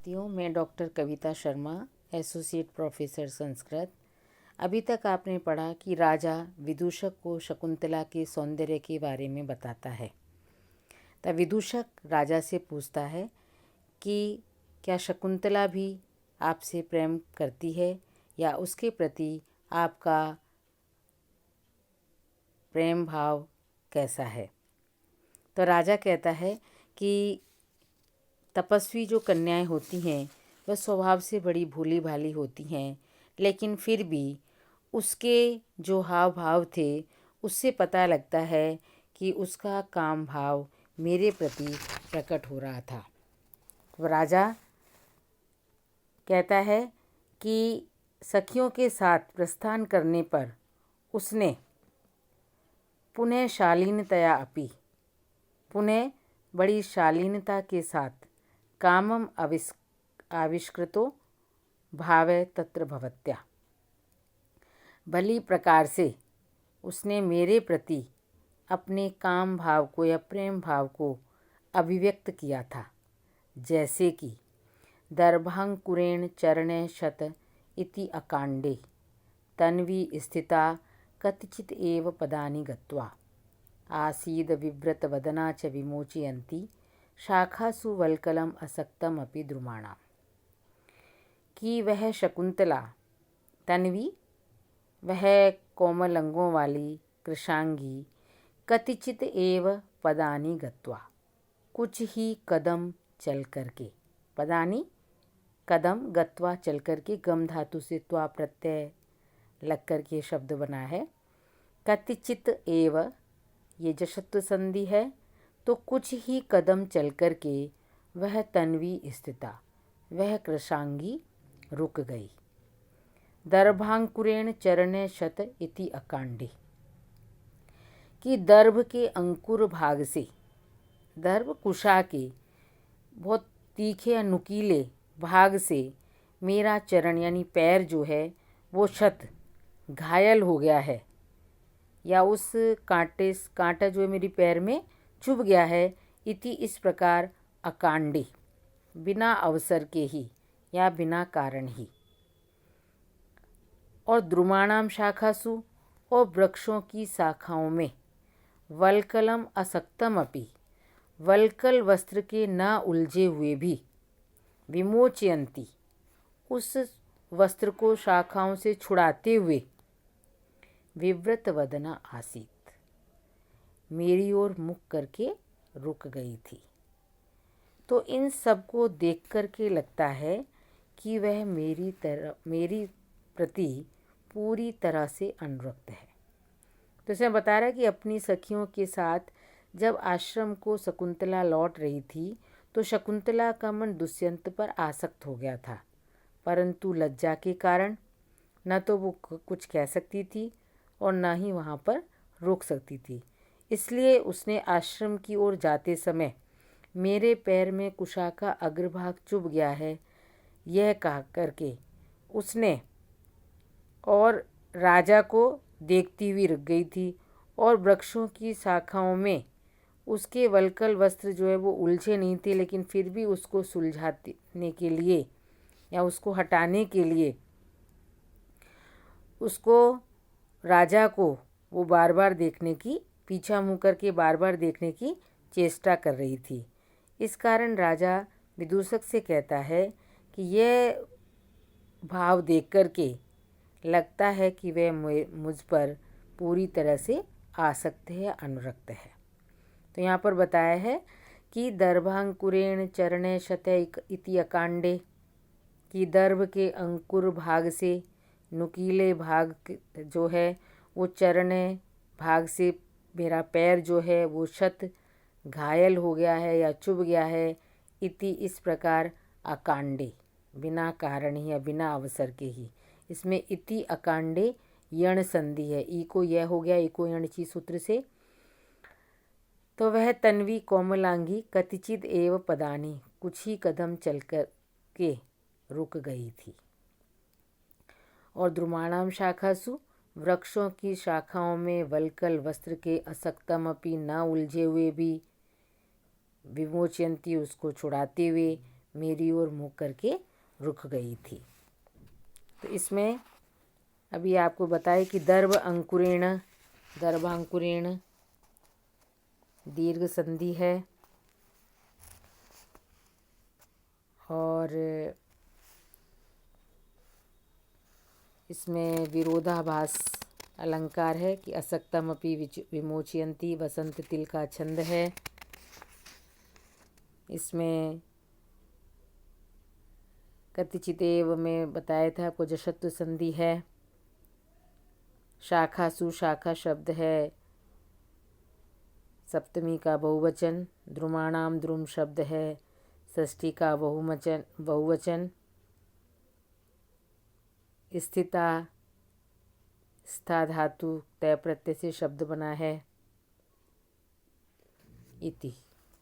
साथियों, मैं doctor Kavita Sharma, associate professor Sanskrit. अभी तक आपने पढ़ा कि राजा विदूषक को शकुंतला के सौंदर्य के बारे में बताता है। तब विदूषक राजा से पूछता है कि क्या शकुंतला भी आपसे प्रेम करती है या उसके प्रति आपका प्रेम भाव कैसा है। तो राजा कहता है कि तपस्वी जो कन्याएं होती हैं वह स्वभाव से बड़ी भोली भाली होती हैं, लेकिन फिर भी उसके जो हाव भाव थे उससे पता लगता है कि उसका काम भाव मेरे प्रति प्रकट हो रहा था। तो राजा कहता है कि सखियों के साथ प्रस्थान करने पर उसने पुनः शालीनतया अपि पुनः बड़ी शालीनता के साथ कामम आविष्कृतो भावे तत्र भवत्या, भली प्रकार से उसने मेरे प्रति अपने काम भाव को या प्रेम भाव को अभिव्यक्त किया था। जैसे कि दर्भांकुरेण चरणे शत इति अकांडे तन्वी स्थिता कतिचित एव पदानि गत्वा आसीद विव्रत वदना च विमोचयन्ति शाखासु वल्कलम असक्तम अपि द्रुमाणाम। कि वह शकुंतला तन्वी, वह कोमल अंगों वाली कृशांगी, कतिचित एव पदानि गत्वा, कुछ ही कदम चल करके, पदानि कदम, गत्वा चल करके, गम धातु से त्वा प्रत्यय लग करके शब्द बना है। कतिचित एव ये जशत्व संधि है, तो कुछ ही कदम चल कर के वह तन्वी स्थिता, वह कृशांगी रुक गई। दर्भांकुरेण चरणे शत इति अकांडे, कि दर्भ के अंकुर भाग से, दर्भ कुशा के बहुत तीखे या नुकीले भाग से मेरा चरण यानी पैर जो है वो शत घायल हो गया है, या उस कांटा जो है मेरी पैर में चुभ गया है। इति इस प्रकार, अकांडे बिना अवसर के ही या बिना कारण ही, और द्रुमाणाम शाखासु, और वृक्षों की शाखाओं में, वल्कलम असक्तम अपि, वल्कल वस्त्र के न उलझे हुए भी, विमोचयंती उस वस्त्र को शाखाओं से छुड़ाते हुए, विव्रत वदना आसीत मेरी ओर मुख करके रुक गई थी। तो इन सब को देख कर के लगता है कि वह मेरी प्रति पूरी तरह से अनुरक्त है। तो इसमें बता रहा है कि अपनी सखियों के साथ जब आश्रम को शकुंतला लौट रही थी तो शकुंतला का मन दुष्यंत पर आसक्त हो गया था, परंतु लज्जा के कारण न तो वो कुछ कह सकती थी और न ही वहाँ पर रोक सकती थी। इसलिए उसने आश्रम की ओर जाते समय मेरे पैर में कुशा का अग्रभाग चुभ गया है यह कह करके उसने और राजा को देखती हुई रुक गई थी, और वृक्षों की शाखाओं में उसके वल्कल वस्त्र जो है वो उलझे नहीं थे, लेकिन फिर भी उसको सुलझाने के लिए या उसको हटाने के लिए उसको राजा को वो बार बार देखने की, पीछा मुँह करके बार बार देखने की चेष्टा कर रही थी। इस कारण राजा विदूषक से कहता है कि यह भाव देख कर के लगता है कि वह मुझ पर पूरी तरह से आसक्त है, अनुरक्त है। तो यहाँ पर बताया है कि दर्भांकुरेण चरणे शतय इति अकांडे, कि दर्भ के अंकुर भाग से नुकीले भाग जो है वो चरणे भाग से मेरा पैर जो है वो शत घायल हो गया है या चुभ गया है। इति इस प्रकार, अकांडे बिना कारण ही या बिना अवसर के ही। इसमें इति अकांडे यण संधि है, ई को यह हो गया, ई को यणची सूत्र से। तो वह तन्वी कोमलांगी कतिचित एव पदानी, कुछ ही कदम चल कर के रुक गई थी। और द्रुमाणाम शाखासु, वृक्षों की शाखाओं में वल्कल वस्त्र के असक्तम अपि न उलझे हुए भी, विमोचयंती उसको छुड़ाते हुए, मेरी ओर मुँह करके रुक गई थी। तो इसमें अभी आपको बताए कि दर्भांकुरेण दीर्घ संधि है और इसमें विरोधाभास अलंकार है कि असक्तमपि विमोचयन्ति वसंत तिल का छंद है। इसमें कतिचितेव में बताया था आपको जशत्व संधि है। शाखा सुशाखा शब्द है, सप्तमी का बहुवचन। द्रुमाणाम द्रुम शब्द है, षष्ठी का बहुवचन। स्थिता स्था धातु तय प्रत्यय से शब्द बना है। इति।